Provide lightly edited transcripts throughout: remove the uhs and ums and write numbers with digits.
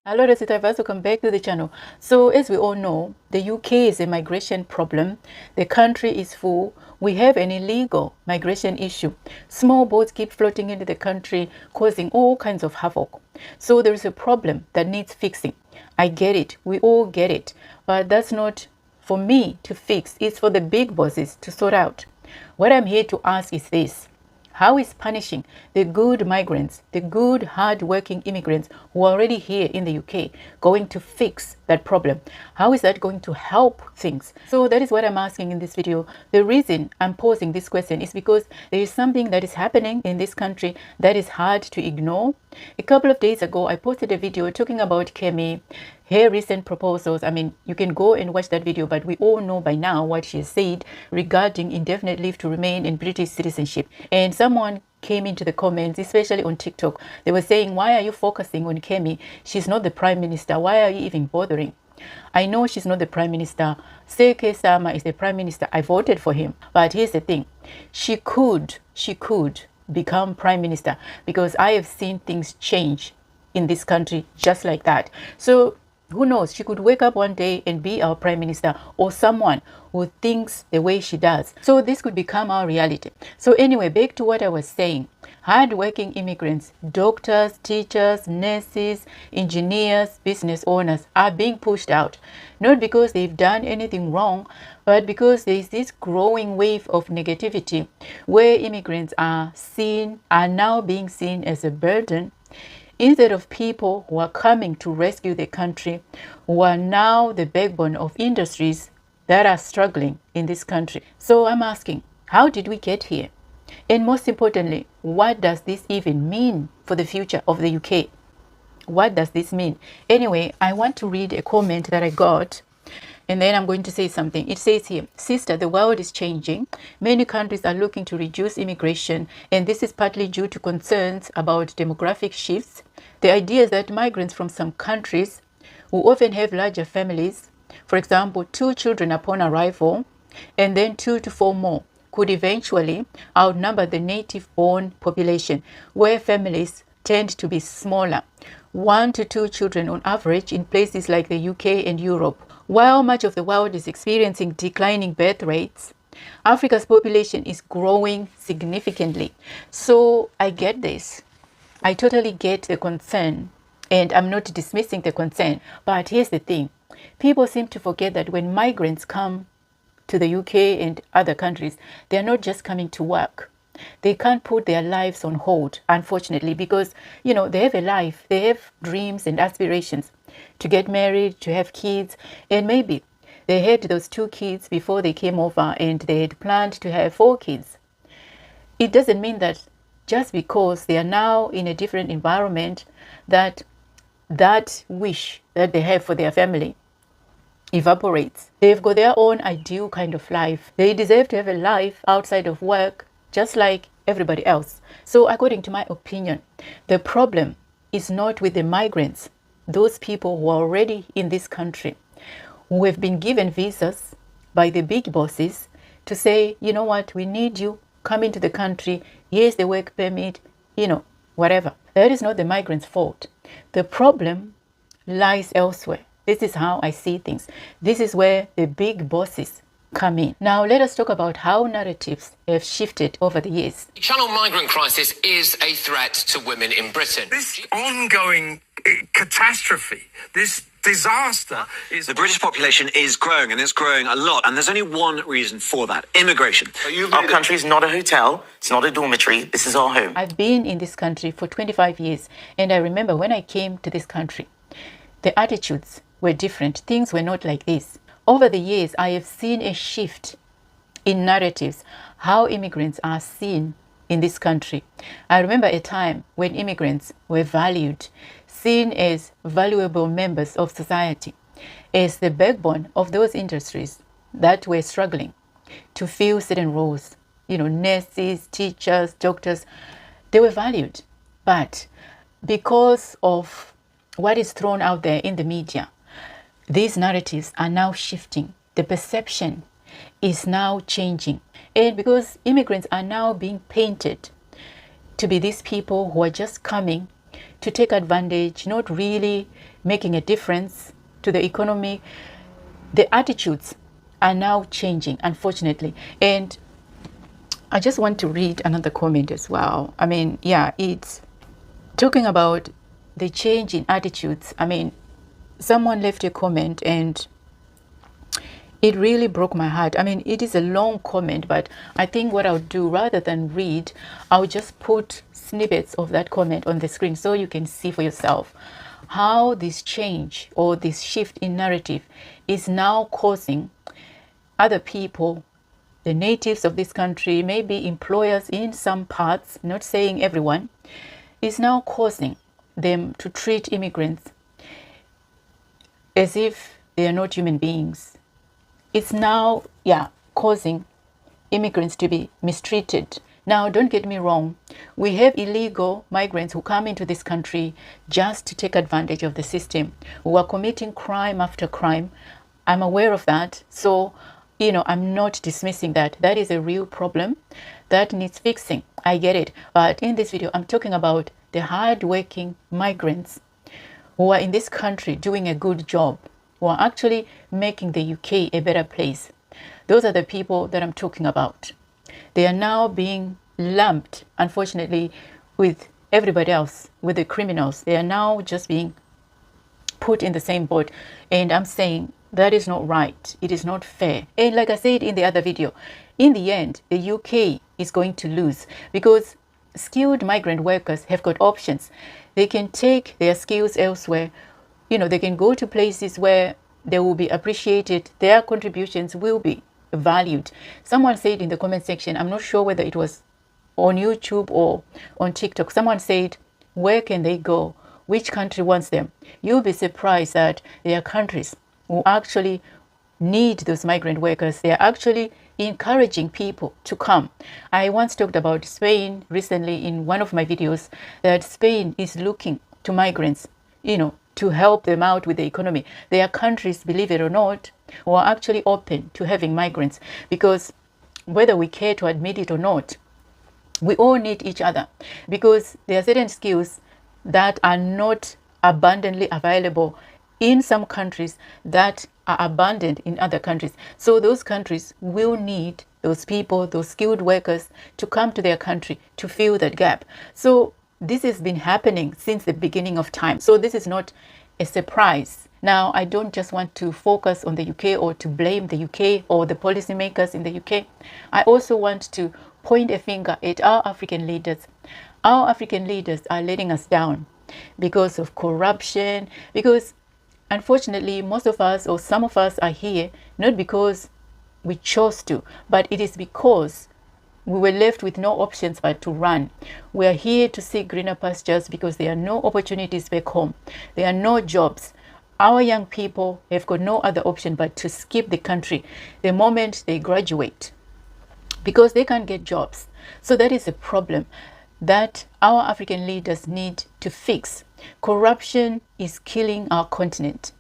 Hello, Reciters, welcome back to the channel. So as we all know, the UK is a migration problem. The country is full. We have an illegal migration issue. Small boats keep floating into the country, causing all kinds of havoc. So there is a problem that needs fixing. I get it. We all get it. But that's not for me to fix. It's for the big bosses to sort out. What I'm here to ask is this. How is punishing the good migrants, the good hard-working immigrants who are already here in the UK going to fix that problem? How is that going to help things? So that is what I'm asking in this video. The reason I'm posing this question is because there is something that is happening in this country that is hard to ignore. A couple of days ago, I posted a video talking about Kemi, her recent proposals. I mean, you can go and watch that video, but we all know by now what she has said regarding indefinite leave to remain in British citizenship. And someone came into the comments, especially on TikTok. They were saying, why are you focusing on Kemi? She's not the Prime Minister. Why are you even bothering? I know she's not the Prime Minister. Seke Sama is the Prime Minister. I voted for him. But here's the thing. She could become Prime Minister because I have seen things change in this country just like that. So who knows, she could wake up one day and be our Prime Minister, or someone who thinks the way she does. So this could become our reality. So anyway, back to what I was saying. Hard-working immigrants, doctors, teachers, nurses, engineers, business owners are being pushed out. Not because they've done anything wrong, but because there is this growing wave of negativity where immigrants are now being seen as a burden, instead of people who are coming to rescue the country, who are now the backbone of industries that are struggling in this country. So I'm asking, how did we get here? And most importantly, what does this even mean for the future of the UK? What does this mean? Anyway, I want to read a comment that I got, and then I'm going to say something. It says here, sister, the world is changing. Many countries are looking to reduce immigration, and this is partly due to concerns about demographic shifts. The idea is that migrants from some countries who often have larger families, for example, 2 children upon arrival, and then 2 to 4 more, could eventually outnumber the native-born population, where families tend to be smaller, 1 to 2 children on average in places like the UK and Europe. While much of the world is experiencing declining birth rates, Africa's population is growing significantly. So I get this. I totally get the concern, and I'm not dismissing the concern. But here's the thing. People seem to forget that when migrants come to the UK and other countries, they're not just coming to work. They can't put their lives on hold, unfortunately, because, you know, they have a life. They have dreams and aspirations to get married, to have kids, and maybe they had those 2 kids before they came over and they had planned to have 4 kids. It doesn't mean that just because they are now in a different environment that wish that they have for their family evaporates. They've got their own ideal kind of life. They deserve to have a life outside of work, just like everybody else. So according to my opinion, the problem is not with the migrants, those people who are already in this country, who have been given visas by the big bosses to say, you know what, we need you, come into the country, here's the work permit, you know, whatever. That is not the migrants' fault. The problem lies elsewhere. This is how I see things. This is where the big bosses come in. Now, let us talk about how narratives have shifted over the years. The channel migrant crisis is a threat to women in Britain. This ongoing catastrophe, this disaster is... The British population is growing, and it's growing a lot, and there's only one reason for that: immigration. Our country is not a hotel, it's not a dormitory, this is our home. I've been in this country for 25 years, and I remember when I came to this country, the attitudes were different. Things were not like this. Over the years, I have seen a shift in narratives, how immigrants are seen in this country. I remember a time when immigrants were valued, seen as valuable members of society, as the backbone of those industries that were struggling to fill certain roles. You know, nurses, teachers, doctors, they were valued. But because of what is thrown out there in the media, these narratives are now shifting. The perception is now changing. And because immigrants are now being painted to be these people who are just coming to take advantage, not really making a difference to the economy. The attitudes are now changing, unfortunately. And I just want to read another comment as well. I mean, yeah, it's talking about the change in attitudes. I mean, someone left a comment and it really broke my heart. I mean, it is a long comment, but I think what I'll do, rather than read, I'll just put snippets of that comment on the screen so you can see for yourself how this change or this shift in narrative is now causing other people, the natives of this country, maybe employers in some parts, not saying everyone, is now causing them to treat immigrants as if they are not human beings. It's now, causing immigrants to be mistreated. Now, don't get me wrong. We have illegal migrants who come into this country just to take advantage of the system, who are committing crime after crime. I'm aware of that. So, I'm not dismissing that. That is a real problem that needs fixing. I get it. But in this video, I'm talking about the hard-working migrants who are in this country doing a good job, who are actually making the UK a better place. Those are the people that I'm talking about. They are now being lumped, unfortunately, with everybody else, with the criminals. They are now just being put in the same boat. And I'm saying that is not right. It is not fair. And like I said in the other video, in the end, the UK is going to lose because skilled migrant workers have got options. They can take their skills elsewhere. They can go to places where they will be appreciated. Their contributions will be valued. Someone said in the comment section, I'm not sure whether it was on YouTube or on TikTok, someone said, where can they go? Which country wants them? You'll be surprised that there are countries who actually need those migrant workers. They are actually encouraging people to come. I once talked about Spain recently in one of my videos, that Spain is looking to migrants, to help them out with the economy. There are countries, believe it or not, who are actually open to having migrants, because whether we care to admit it or not, we all need each other, because there are certain skills that are not abundantly available in some countries that are abundant in other countries. So those countries will need those people, those skilled workers, to come to their country to fill that gap. So this has been happening since the beginning of time. So this is not a surprise. Now, I don't just want to focus on the UK or to blame the UK or the policymakers in the UK. I also want to point a finger at our African leaders. Our African leaders are letting us down because of corruption, because unfortunately, most of us or some of us are here not because we chose to, but it is because we were left with no options but to run. We are here to seek greener pastures because there are no opportunities back home. There are no jobs. Our young people have got no other option but to skip the country the moment they graduate, because they can't get jobs. So that is a problem that our African leaders need to fix. Corruption is killing our continent.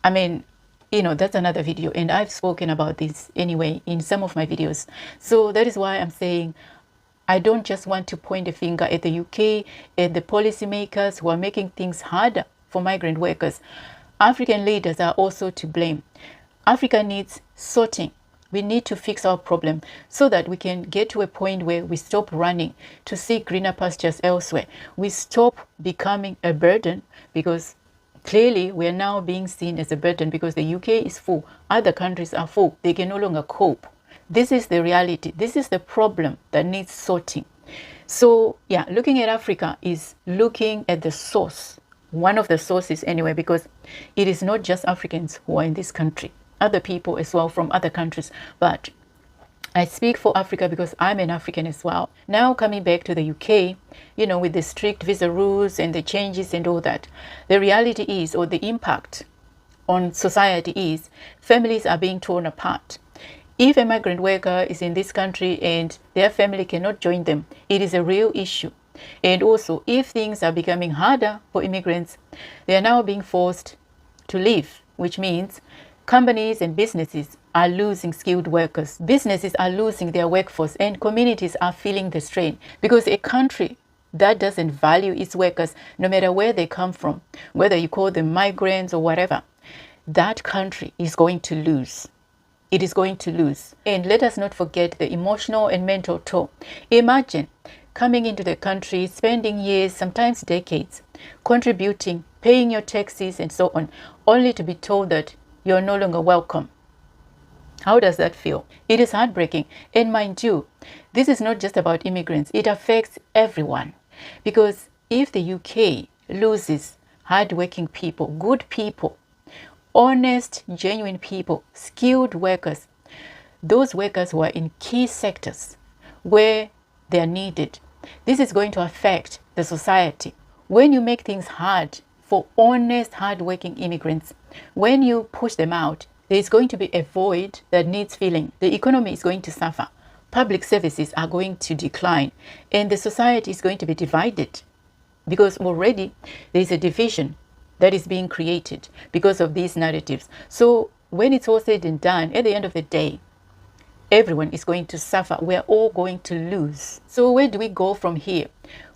I mean, that's another video, and I've spoken about this anyway in some of my videos. So that is why I'm saying I don't just want to point a finger at the UK, at the policymakers who are making things harder for migrant workers. African leaders are also to blame. Africa needs sorting. We need to fix our problem so that we can get to a point where we stop running to seek greener pastures elsewhere. We stop becoming a burden, because clearly we are now being seen as a burden because the UK is full. Other countries are full. They can no longer cope. This is the reality. This is the problem that needs sorting. So looking at Africa is looking at the source, one of the sources anyway, because it is not just Africans who are in this country. Other people as well from other countries, but I speak for Africa because I'm an African as well. Now coming back to the UK, with the strict visa rules and the changes and all that, the reality is, or the impact on society is, families are being torn apart. If a migrant worker is in this country and their family cannot join them, it is a real issue. And also, if things are becoming harder for immigrants, they are now being forced to leave, which means companies and businesses are losing skilled workers. Businesses are losing their workforce, and communities are feeling the strain, because a country that doesn't value its workers, no matter where they come from, whether you call them migrants or whatever, that country is going to lose. It is going to lose. And let us not forget the emotional and mental toll. Imagine coming into the country, spending years, sometimes decades, contributing, paying your taxes and so on, only to be told that you're no longer welcome. How does that feel? It is heartbreaking. And mind you, this is not just about immigrants. It affects everyone. Because if the UK loses hardworking people, good people, honest, genuine people, skilled workers, those workers who are in key sectors where they are needed, this is going to affect the society. When you make things hard for honest, hardworking immigrants, when you push them out, there is going to be a void that needs filling. The economy is going to suffer. Public services are going to decline. And the society is going to be divided. Because already there is a division that is being created because of these narratives. So when it's all said and done, at the end of the day, everyone is going to suffer. We're all going to lose. So where do we go from here?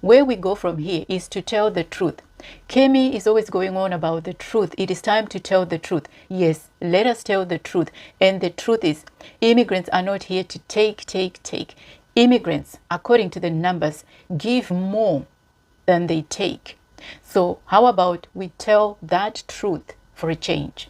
Where we go from here is to tell the truth. Kemi is always going on about the truth. It is time to tell the truth. Yes, let us tell the truth. And the truth is, immigrants are not here to take. Immigrants, according to the numbers, give more than they take. So how about we tell that truth for a change?